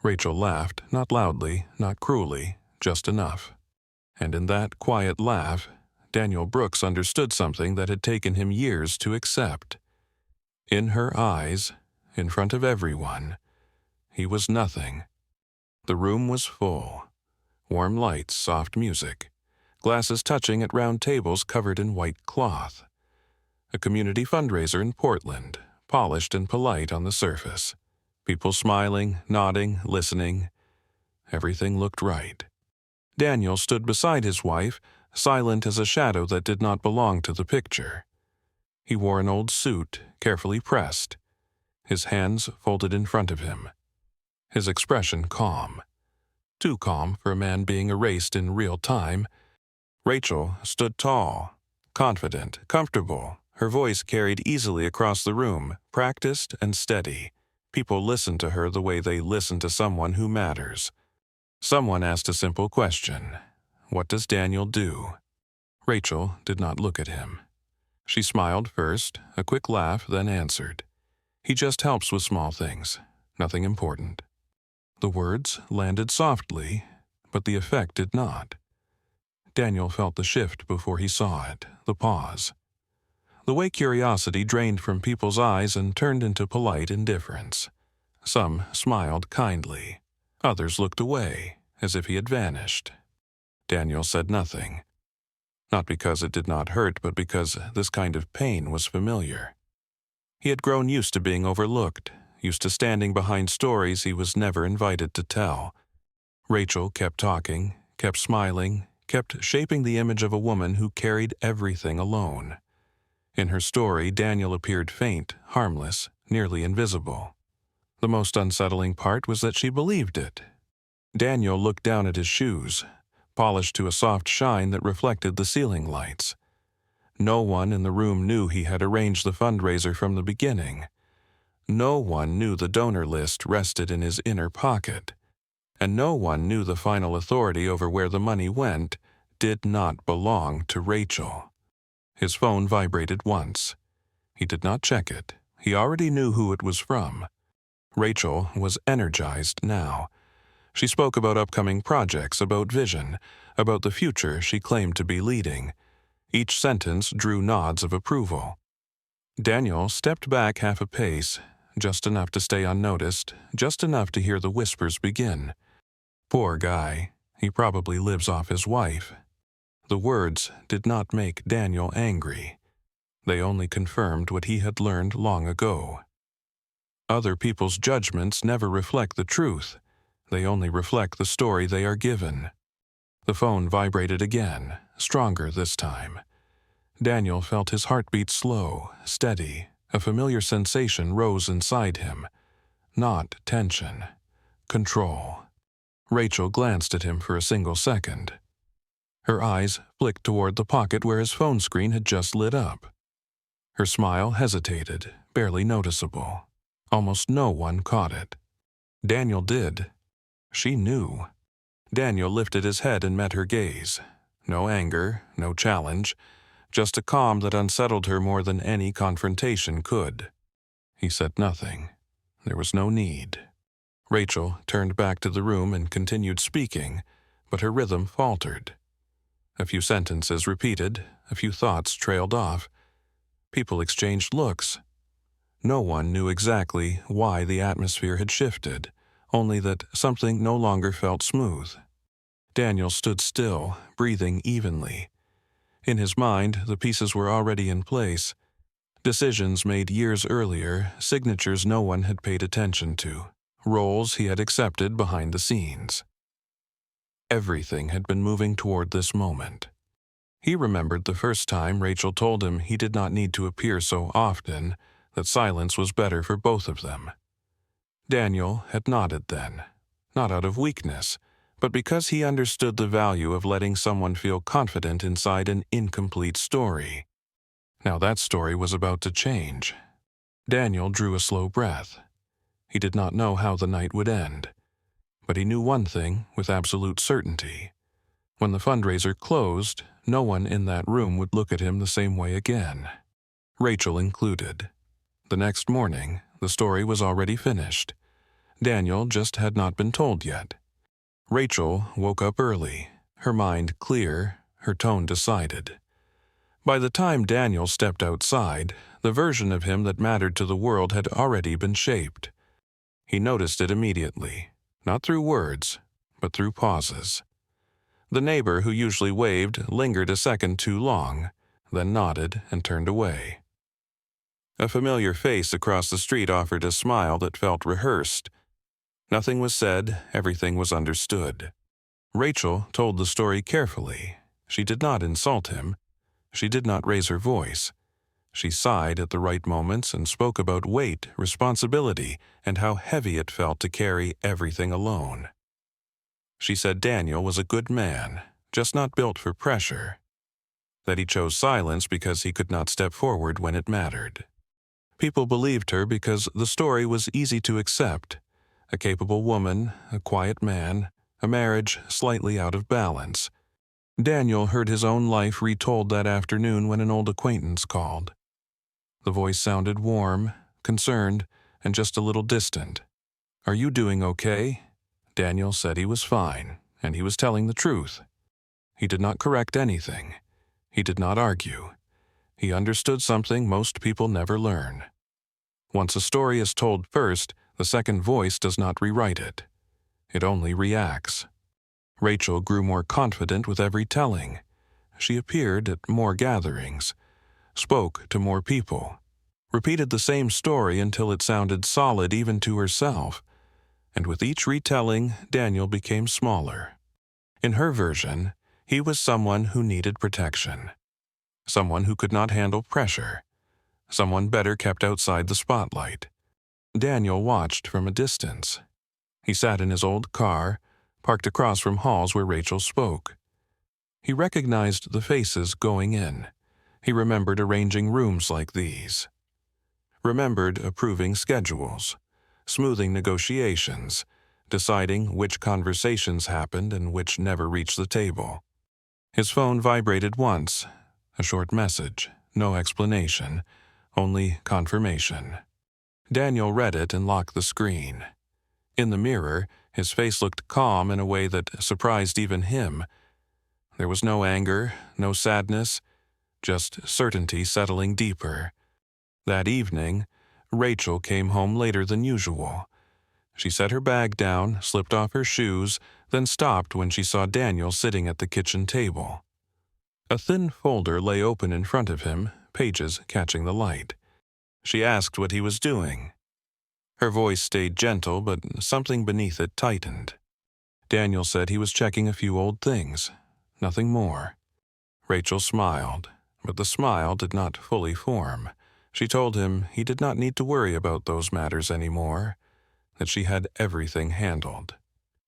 Rachel laughed, not loudly, not cruelly, just enough. And in that quiet laugh, Daniel Brooks understood something that had taken him years to accept. In her eyes, in front of everyone, he was nothing. The room was full. Warm lights, soft music, glasses touching at round tables covered in white cloth. A community fundraiser in Portland, polished and polite on the surface. People smiling, nodding, listening. Everything looked right. Daniel stood beside his wife, silent as a shadow that did not belong to the picture. He wore an old suit, carefully pressed, his hands folded in front of him. His expression calm. Too calm for a man being erased in real time. Rachel stood tall, confident, comfortable. Her voice carried easily across the room, practiced and steady. People listened to her the way they listen to someone who matters. Someone asked a simple question. What does Daniel do? Rachel did not look at him. She smiled first, a quick laugh, then answered. He just helps with small things, nothing important. The words landed softly, but the effect did not. Daniel felt the shift before he saw it, the pause. The way curiosity drained from people's eyes and turned into polite indifference. Some smiled kindly. Others looked away, as if he had vanished. Daniel said nothing. Not because it did not hurt, but because this kind of pain was familiar. He had grown used to being overlooked, used to standing behind stories he was never invited to tell. Rachel kept talking, kept smiling, kept shaping the image of a woman who carried everything alone. In her story, Daniel appeared faint, harmless, nearly invisible. The most unsettling part was that she believed it. Daniel looked down at his shoes, polished to a soft shine that reflected the ceiling lights. No one in the room knew he had arranged the fundraiser from the beginning. No one knew the donor list rested in his inner pocket. And no one knew the final authority over where the money went did not belong to Rachel. His phone vibrated once. He did not check it. He already knew who it was from. Rachel was energized now. She spoke about upcoming projects, about vision, about the future she claimed to be leading. Each sentence drew nods of approval. Daniel stepped back half a pace, just enough to stay unnoticed, just enough to hear the whispers begin. Poor guy, he probably lives off his wife. The words did not make Daniel angry. They only confirmed what he had learned long ago. Other people's judgments never reflect the truth. They only reflect the story they are given. The phone vibrated again, stronger this time. Daniel felt his heartbeat slow, steady. A familiar sensation rose inside him. Not tension. Control. Rachel glanced at him for a single second. Her eyes flicked toward the pocket where his phone screen had just lit up. Her smile hesitated, barely noticeable. Almost no one caught it. Daniel did. She knew. Daniel lifted his head and met her gaze. No anger, no challenge, just a calm that unsettled her more than any confrontation could. He said nothing. There was no need. Rachel turned back to the room and continued speaking, but her rhythm faltered. A few sentences repeated, a few thoughts trailed off. People exchanged looks. No one knew exactly why the atmosphere had shifted, only that something no longer felt smooth. Daniel stood still, breathing evenly. In his mind, the pieces were already in place. Decisions made years earlier, signatures no one had paid attention to, roles he had accepted behind the scenes. Everything had been moving toward this moment. He remembered the first time Rachel told him he did not need to appear so often, that silence was better for both of them. Daniel had nodded then, not out of weakness, but because he understood the value of letting someone feel confident inside an incomplete story. Now that story was about to change. Daniel drew a slow breath. He did not know how the night would end, but he knew one thing with absolute certainty. When the fundraiser closed, no one in that room would look at him the same way again, Rachel included. The next morning, the story was already finished. Daniel just had not been told yet. Rachel woke up early, her mind clear, her tone decided. By the time Daniel stepped outside, the version of him that mattered to the world had already been shaped. He noticed it immediately, not through words, but through pauses. The neighbor who usually waved lingered a second too long, then nodded and turned away. A familiar face across the street offered a smile that felt rehearsed. Nothing was said, everything was understood. Rachel told the story carefully. She did not insult him. She did not raise her voice. She sighed at the right moments and spoke about weight, responsibility, and how heavy it felt to carry everything alone. She said Daniel was a good man, just not built for pressure. That he chose silence because he could not step forward when it mattered. People believed her because the story was easy to accept. A capable woman, a quiet man, a marriage slightly out of balance. Daniel heard his own life retold that afternoon when an old acquaintance called. The voice sounded warm, concerned, and just a little distant. "Are you doing okay?" Daniel said he was fine, and he was telling the truth. He did not correct anything. He did not argue. He understood something most people never learn. Once a story is told first, the second voice does not rewrite it. It only reacts. Rachel grew more confident with every telling. She appeared at more gatherings, spoke to more people, repeated the same story until it sounded solid even to herself. And with each retelling, Daniel became smaller. In her version, he was someone who needed protection. Someone who could not handle pressure. Someone better kept outside the spotlight. Daniel watched from a distance. He sat in his old car, parked across from halls where Rachel spoke. He recognized the faces going in. He remembered arranging rooms like these. Remembered approving schedules, smoothing negotiations, deciding which conversations happened and which never reached the table. His phone vibrated once, a short message, no explanation, only confirmation. Daniel read it and locked the screen. In the mirror, his face looked calm in a way that surprised even him. There was no anger, no sadness, just certainty settling deeper. That evening, Rachel came home later than usual. She set her bag down, slipped off her shoes, then stopped when she saw Daniel sitting at the kitchen table. A thin folder lay open in front of him, pages catching the light. She asked what he was doing. Her voice stayed gentle, but something beneath it tightened. Daniel said he was checking a few old things, nothing more. Rachel smiled, but the smile did not fully form. She told him he did not need to worry about those matters anymore, that she had everything handled,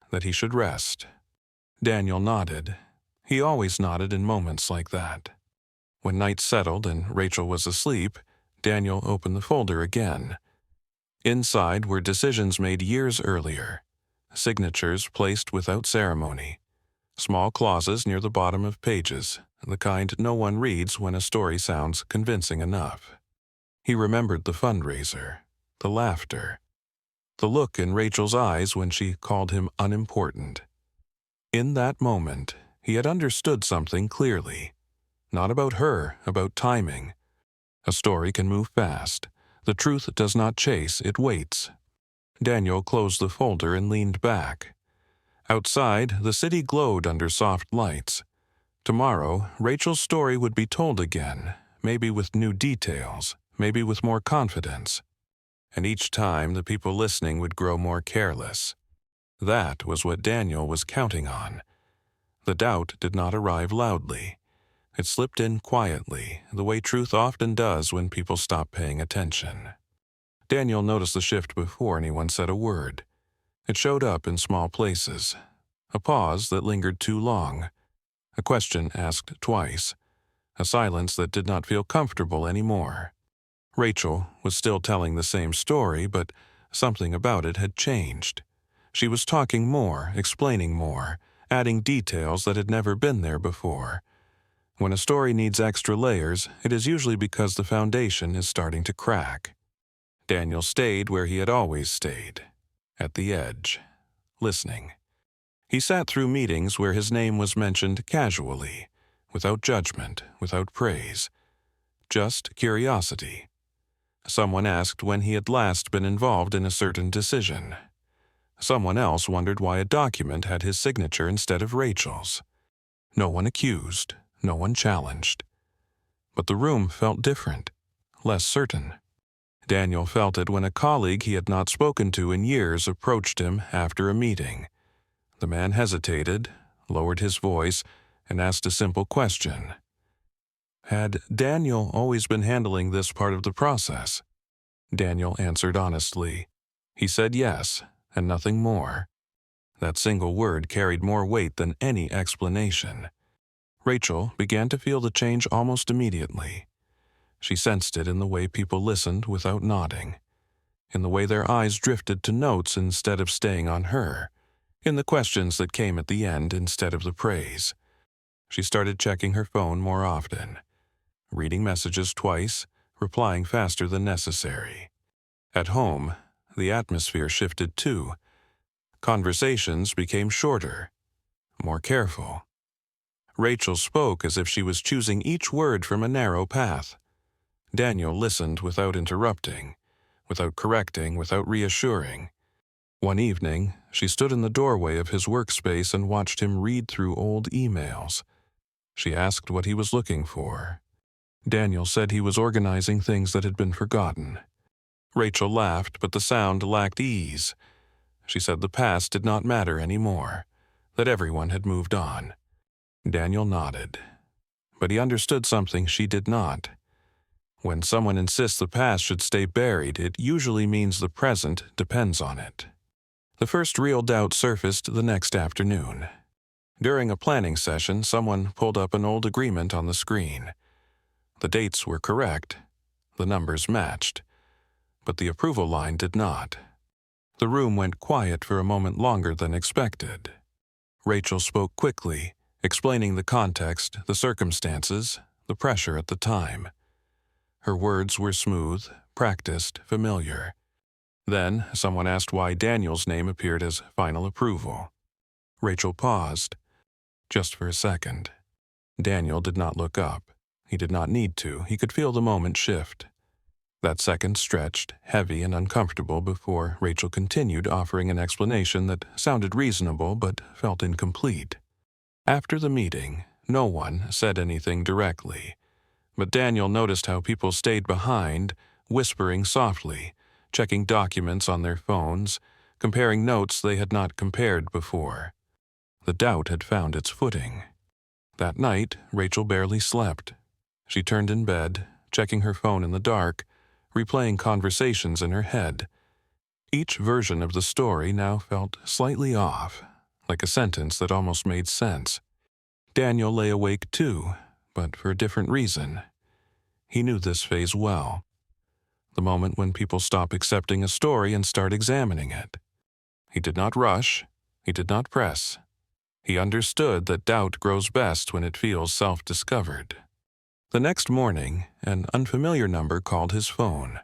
that he should rest. Daniel nodded. He always nodded in moments like that. When night settled and Rachel was asleep, Daniel opened the folder again. Inside were decisions made years earlier, signatures placed without ceremony, small clauses near the bottom of pages, the kind no one reads when a story sounds convincing enough. He remembered the fundraiser, the laughter, the look in Rachel's eyes when she called him unimportant. In that moment, he had understood something clearly. Not about her, about timing. A story can move fast. The truth does not chase, it waits. Daniel closed the folder and leaned back. Outside, the city glowed under soft lights. Tomorrow, Rachel's story would be told again, maybe with new details, maybe with more confidence. And each time, the people listening would grow more careless. That was what Daniel was counting on. The doubt did not arrive loudly. It slipped in quietly, the way truth often does when people stop paying attention. Daniel noticed the shift before anyone said a word. It showed up in small places. A pause that lingered too long. A question asked twice. A silence that did not feel comfortable anymore. Rachel was still telling the same story, but something about it had changed. She was talking more, explaining more, adding details that had never been there before. When a story needs extra layers, it is usually because the foundation is starting to crack. Daniel stayed where he had always stayed. at the edge, listening. He sat through meetings where his name was mentioned casually, without judgment, without praise, just curiosity. Someone asked when he had last been involved in a certain decision. Someone else wondered why a document had his signature instead of Rachel's. No one accused, no one challenged. But the room felt different, less certain. Daniel felt it when a colleague he had not spoken to in years approached him after a meeting. The man hesitated, lowered his voice, and asked a simple question. Had Daniel always been handling this part of the process? Daniel answered honestly. He said yes, and nothing more. That single word carried more weight than any explanation. Rachel began to feel the change almost immediately. She sensed it in the way people listened without nodding, in the way their eyes drifted to notes instead of staying on her, in the questions that came at the end instead of the praise. She started checking her phone more often, reading messages twice, replying faster than necessary. At home, the atmosphere shifted too. Conversations became shorter, more careful. Rachel spoke as if she was choosing each word from a narrow path. Daniel listened without interrupting, without correcting, without reassuring. One evening, she stood in the doorway of his workspace and watched him read through old emails. She asked what he was looking for. Daniel said he was organizing things that had been forgotten. Rachel laughed, but the sound lacked ease. She said the past did not matter anymore, that everyone had moved on. Daniel nodded, but he understood something she did not. When someone insists the past should stay buried, it usually means the present depends on it. The first real doubt surfaced the next afternoon. During a planning session, someone pulled up an old agreement on the screen. The dates were correct, the numbers matched, but the approval line did not. The room went quiet for a moment longer than expected. Rachel spoke quickly, explaining the context, the circumstances, the pressure at the time. Her words were smooth, practiced, familiar. Then someone asked why Daniel's name appeared as final approval. Rachel paused, just for a second. Daniel did not look up. He did not need to. He could feel the moment shift. That second stretched, heavy and uncomfortable before Rachel continued, offering an explanation that sounded reasonable but felt incomplete. After the meeting, no one said anything directly. But Daniel noticed how people stayed behind, whispering softly, checking documents on their phones, comparing notes they had not compared before. The doubt had found its footing. That night, Rachel barely slept. She turned in bed, checking her phone in the dark, replaying conversations in her head. Each version of the story now felt slightly off, like a sentence that almost made sense. Daniel lay awake too, but for a different reason. He knew this phase well. The moment when people stop accepting a story and start examining it. He did not rush. He did not press. He understood that doubt grows best when it feels self-discovered. The next morning, an unfamiliar number called his phone.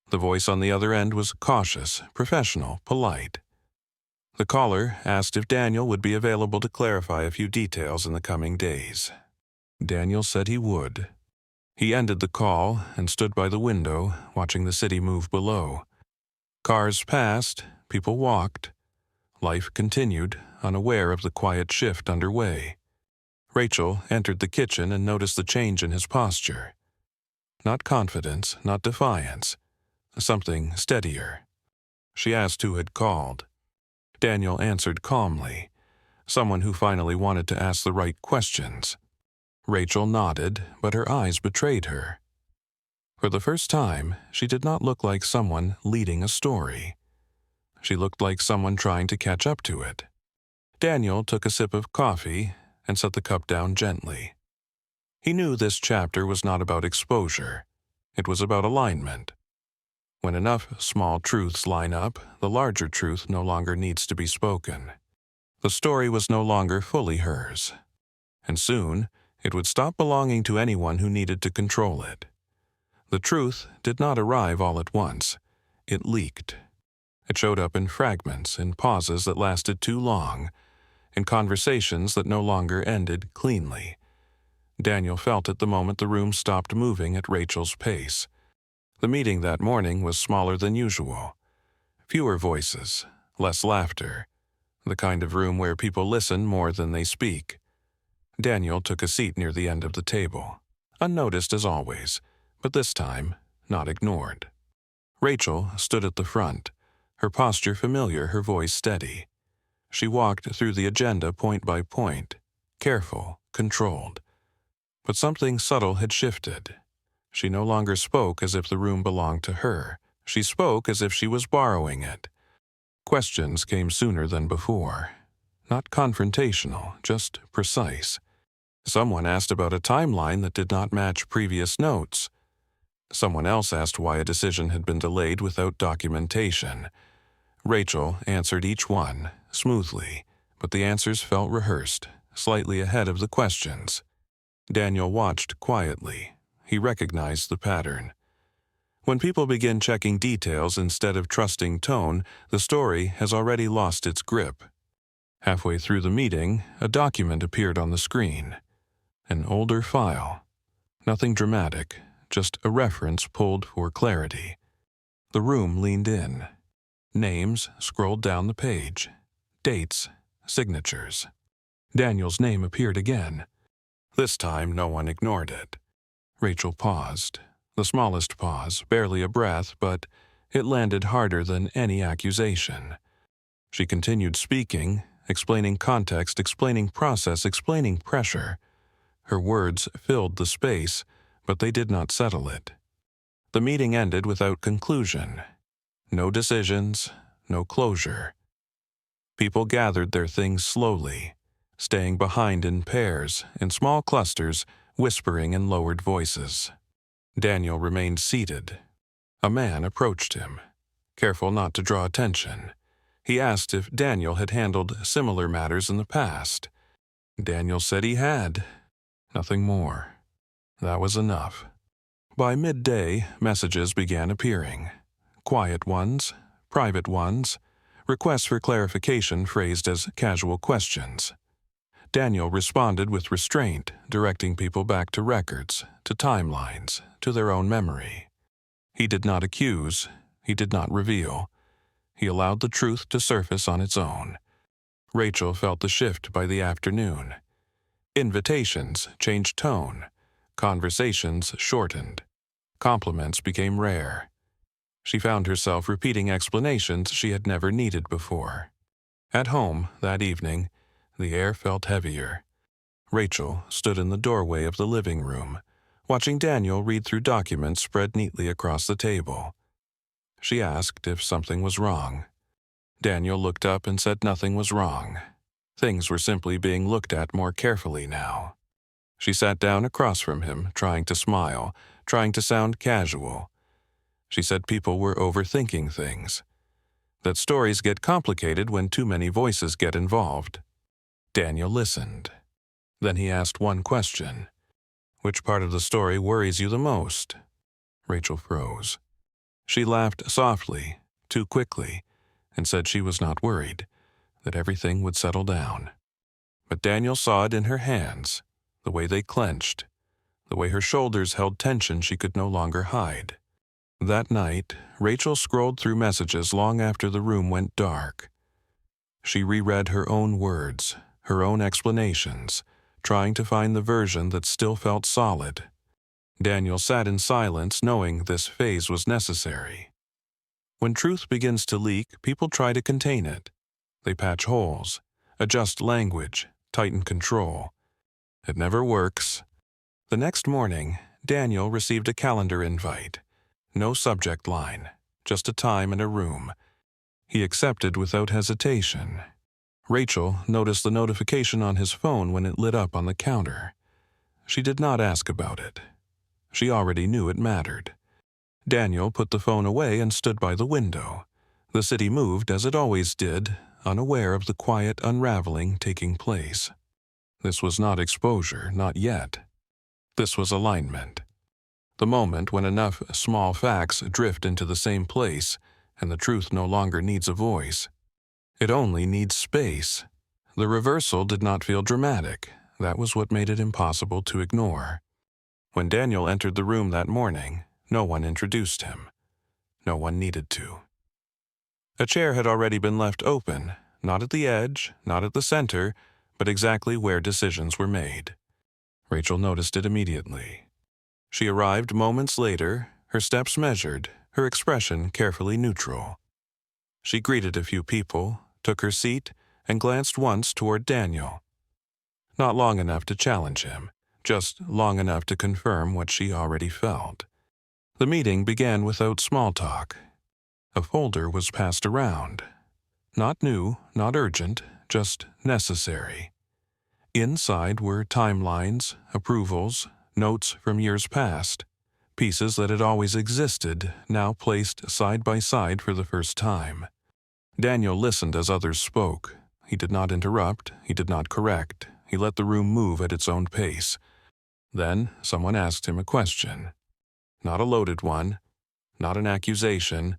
The voice on the other end was cautious, professional, polite. The caller asked if Daniel would be available to clarify a few details in the coming days. Daniel said he would. He ended the call and stood by the window, watching the city move below. Cars passed, people walked. Life continued, unaware of the quiet shift underway. Rachel entered the kitchen and noticed the change in his posture. Not confidence, not defiance. Something steadier. She asked who had called. Daniel answered calmly. Someone who finally wanted to ask the right questions. Rachel nodded, but her eyes betrayed her. For the first time, she did not look like someone leading a story. She looked like someone trying to catch up to it. Daniel took a sip of coffee and set the cup down gently. He knew this chapter was not about exposure. It was about alignment. When enough small truths line up, the larger truth no longer needs to be spoken. The story was no longer fully hers. And soon, it would stop belonging to anyone who needed to control it. The truth did not arrive all at once. It leaked. It showed up in fragments, in pauses that lasted too long, in conversations that no longer ended cleanly. Daniel felt it the moment the room stopped moving at Rachel's pace. The meeting that morning was smaller than usual. Fewer voices, less laughter, the kind of room where people listen more than they speak. Daniel took a seat near the end of the table, unnoticed as always, but this time not ignored. Rachel stood at the front, her posture familiar, her voice steady. She walked through the agenda point by point, careful, controlled. But something subtle had shifted. She no longer spoke as if the room belonged to her. She spoke as if she was borrowing it. Questions came sooner than before. Not confrontational, just precise. Someone asked about a timeline that did not match previous notes. Someone else asked why a decision had been delayed without documentation. Rachel answered each one, smoothly, but the answers felt rehearsed, slightly ahead of the questions. Daniel watched quietly. He recognized the pattern. When people begin checking details instead of trusting tone, the story has already lost its grip. Halfway through the meeting, a document appeared on the screen. An older file. Nothing dramatic, just a reference pulled for clarity. The room leaned in. Names scrolled down the page. Dates, signatures. Daniel's name appeared again. This time, no one ignored it. Rachel paused. The smallest pause, barely a breath, but it landed harder than any accusation. She continued speaking, explaining context, explaining process, explaining pressure. Her words filled the space, but they did not settle it. The meeting ended without conclusion. No decisions, no closure. People gathered their things slowly, staying behind in pairs, in small clusters, whispering in lowered voices. Daniel remained seated. A man approached him, careful not to draw attention. He asked if Daniel had handled similar matters in the past. Daniel said he had. Nothing more. That was enough. By midday, messages began appearing. Quiet ones, private ones, requests for clarification phrased as casual questions. Daniel responded with restraint, directing people back to records, to timelines, to their own memory. He did not accuse, he did not reveal. He allowed the truth to surface on its own. Rachel felt the shift by the afternoon. Invitations changed tone. Conversations shortened. Compliments became rare. She found herself repeating explanations she had never needed before. At home, that evening, the air felt heavier. Rachel stood in the doorway of the living room, watching Daniel read through documents spread neatly across the table. She asked if something was wrong. Daniel looked up and said nothing was wrong. Things were simply being looked at more carefully now. She sat down across from him, trying to smile, trying to sound casual. She said people were overthinking things, that stories get complicated when too many voices get involved. Daniel listened. Then he asked one question. Which part of the story worries you the most? Rachel froze. She laughed softly, too quickly, and said she was not worried, that everything would settle down. But Daniel saw it in her hands, the way they clenched, the way her shoulders held tension she could no longer hide. That night, Rachel scrolled through messages long after the room went dark. She reread her own words, her own explanations, trying to find the version that still felt solid. Daniel sat in silence, knowing this phase was necessary. When truth begins to leak, people try to contain it. They patch holes, adjust language, tighten control. It never works. The next morning, Daniel received a calendar invite. No subject line, just a time and a room. He accepted without hesitation. Rachel noticed the notification on his phone when it lit up on the counter. She did not ask about it. She already knew it mattered. Daniel put the phone away and stood by the window. The city moved as it always did, unaware of the quiet unraveling taking place. This was not exposure, not yet. This was alignment. The moment when enough small facts drift into the same place, and the truth no longer needs a voice. It only needs space. The reversal did not feel dramatic. That was what made it impossible to ignore. When Daniel entered the room that morning, no one introduced him. No one needed to. A chair had already been left open, not at the edge, not at the center, but exactly where decisions were made. Rachel noticed it immediately. She arrived moments later, her steps measured, her expression carefully neutral. She greeted a few people, took her seat, and glanced once toward Daniel. Not long enough to challenge him, just long enough to confirm what she already felt. The meeting began without small talk. A folder was passed around. Not new, not urgent, just necessary. Inside were timelines, approvals, notes from years past, pieces that had always existed, now placed side by side for the first time. Daniel listened as others spoke. He did not interrupt, he did not correct, he let the room move at its own pace. Then someone asked him a question. Not a loaded one, not an accusation,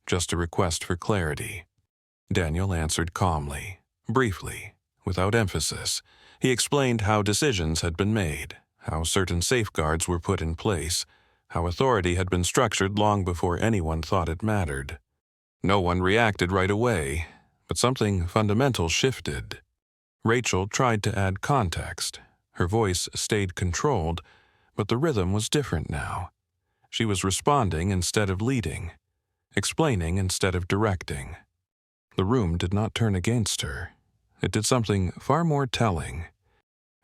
just a request for clarity. Daniel answered calmly, briefly, without emphasis. He explained how decisions had been made, how certain safeguards were put in place, how authority had been structured long before anyone thought it mattered. No one reacted right away, but something fundamental shifted. Rachel tried to add context. Her voice stayed controlled, but the rhythm was different now. She was responding instead of leading, explaining instead of directing. The room did not turn against her. It did something far more telling.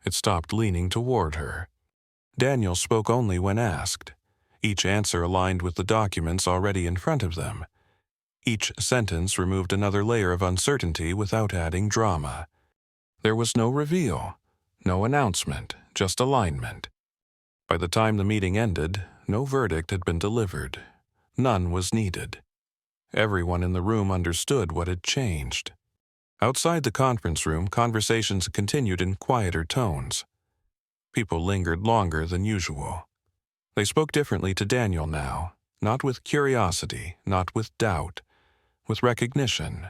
It stopped leaning toward her. Daniel spoke only when asked. Each answer aligned with the documents already in front of them. Each sentence removed another layer of uncertainty without adding drama. There was no reveal, no announcement, just alignment. By the time the meeting ended, no verdict had been delivered. None was needed. Everyone in the room understood what had changed. Outside the conference room, conversations continued in quieter tones. People lingered longer than usual. They spoke differently to Daniel now, not with curiosity, not with doubt, with recognition.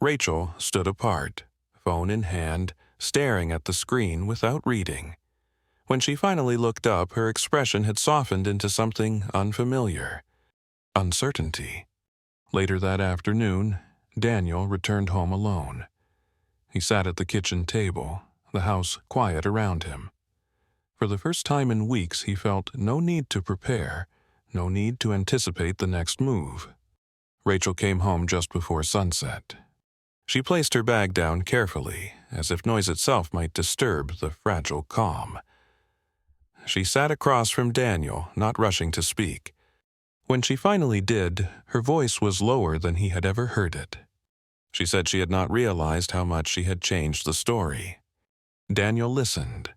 Rachel stood apart, phone in hand, staring at the screen without reading. When she finally looked up, her expression had softened into something unfamiliar. Uncertainty. Later that afternoon, Daniel returned home alone. He sat at the kitchen table, the house quiet around him. For the first time in weeks, he felt no need to prepare, no need to anticipate the next move. Rachel came home just before sunset. She placed her bag down carefully, as if noise itself might disturb the fragile calm. She sat across from Daniel, not rushing to speak. When she finally did, her voice was lower than he had ever heard it. She said she had not realized how much she had changed the story. Daniel listened.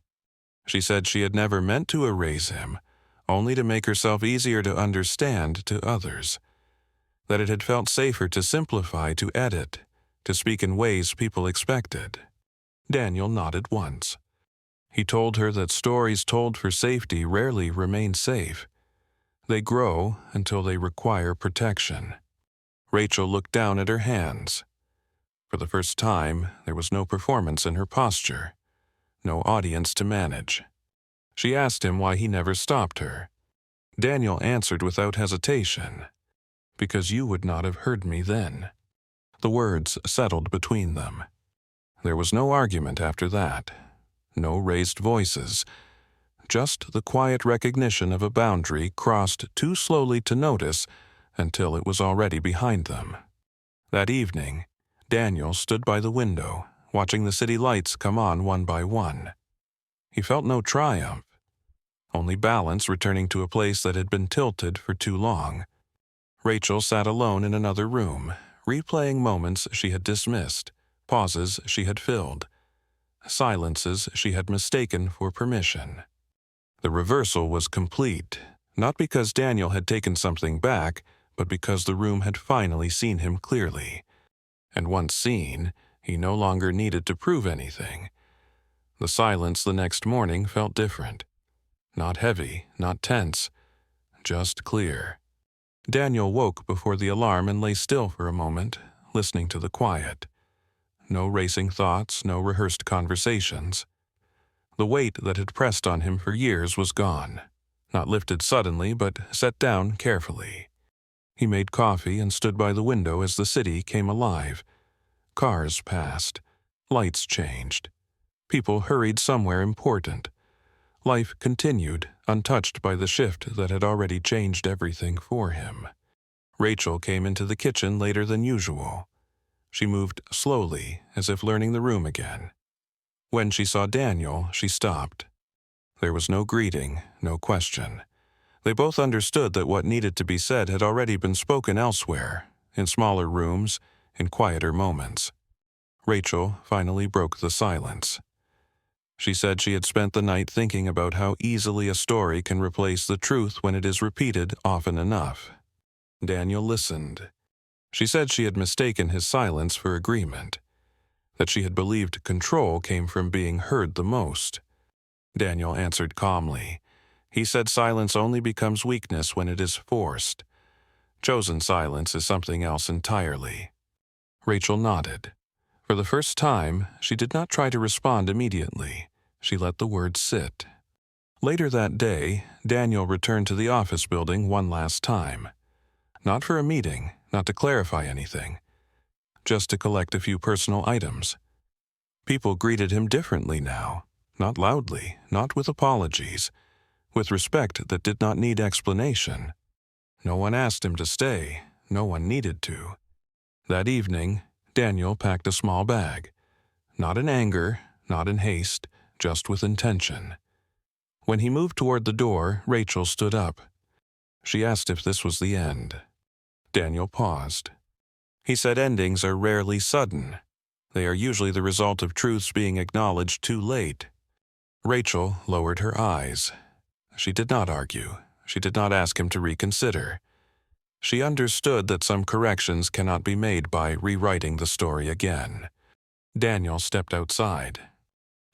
She said she had never meant to erase him, only to make herself easier to understand to others. That it had felt safer to simplify, to edit, to speak in ways people expected. Daniel nodded once. He told her that stories told for safety rarely remain safe. They grow until they require protection. Rachel looked down at her hands. For the first time, there was no performance in her posture, no audience to manage. She asked him why he never stopped her. Daniel answered without hesitation, "Because you would not have heard me then." The words settled between them. There was no argument after that, no raised voices, just the quiet recognition of a boundary crossed too slowly to notice until it was already behind them. That evening, Daniel stood by the window, watching the city lights come on one by one. He felt no triumph, only balance returning to a place that had been tilted for too long. Rachel sat alone in another room, replaying moments she had dismissed, pauses she had filled, silences she had mistaken for permission. The reversal was complete, not because Daniel had taken something back, but because the room had finally seen him clearly. And once seen, he no longer needed to prove anything. The silence the next morning felt different. Not heavy, not tense, just clear. Daniel woke before the alarm and lay still for a moment, listening to the quiet. No racing thoughts, no rehearsed conversations. The weight that had pressed on him for years was gone, not lifted suddenly, but set down carefully. He made coffee and stood by the window as the city came alive. Cars passed. Lights changed. People hurried somewhere important. Life continued, untouched by the shift that had already changed everything for him. Rachel came into the kitchen later than usual. She moved slowly, as if learning the room again. When she saw Daniel, she stopped. There was no greeting, no question. They both understood that what needed to be said had already been spoken elsewhere, in smaller rooms, in quieter moments. Rachel finally broke the silence. She said she had spent the night thinking about how easily a story can replace the truth when it is repeated often enough. Daniel listened. She said she had mistaken his silence for agreement, that she had believed control came from being heard the most. Daniel answered calmly. He said silence only becomes weakness when it is forced. Chosen silence is something else entirely. Rachel nodded. For the first time, she did not try to respond immediately. She let the words sit. Later that day, Daniel returned to the office building one last time. Not for a meeting, not to clarify anything, just to collect a few personal items. People greeted him differently now, not loudly, not with apologies, with respect that did not need explanation. No one asked him to stay, no one needed to. That evening, Daniel packed a small bag, not in anger, not in haste, just with intention. When he moved toward the door, Rachel stood up. She asked if this was the end. Daniel paused. He said endings are rarely sudden. They are usually the result of truths being acknowledged too late. Rachel lowered her eyes. She did not argue. She did not ask him to reconsider. She understood that some corrections cannot be made by rewriting the story again. Daniel stepped outside.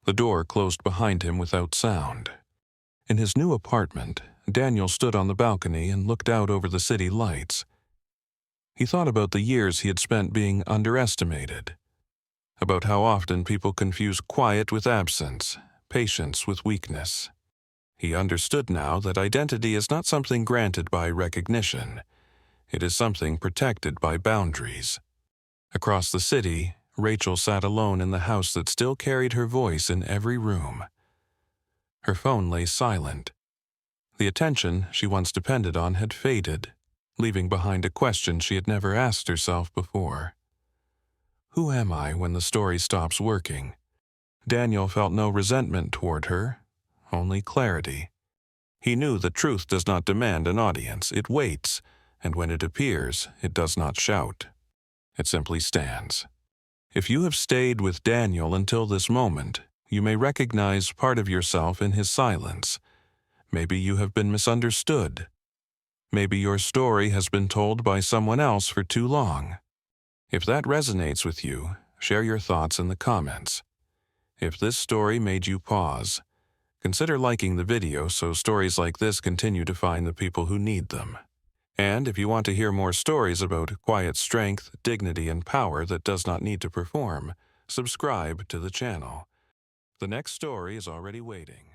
The door closed behind him without sound. In his new apartment, Daniel stood on the balcony and looked out over the city lights. He thought about the years he had spent being underestimated, about how often people confuse quiet with absence, patience with weakness. He understood now that identity is not something granted by recognition. It is something protected by boundaries. Across the city, Rachel sat alone in the house that still carried her voice in every room. Her phone lay silent. The attention she once depended on had faded, leaving behind a question she had never asked herself before. Who am I when the story stops working? Daniel felt no resentment toward her, only clarity. He knew the truth does not demand an audience, it waits, and when it appears, it does not shout. It simply stands. If you have stayed with Daniel until this moment, you may recognize part of yourself in his silence. Maybe you have been misunderstood. Maybe your story has been told by someone else for too long. If that resonates with you, share your thoughts in the comments. If this story made you pause, consider liking the video so stories like this continue to find the people who need them. And if you want to hear more stories about quiet strength, dignity, and power that does not need to perform, subscribe to the channel. The next story is already waiting.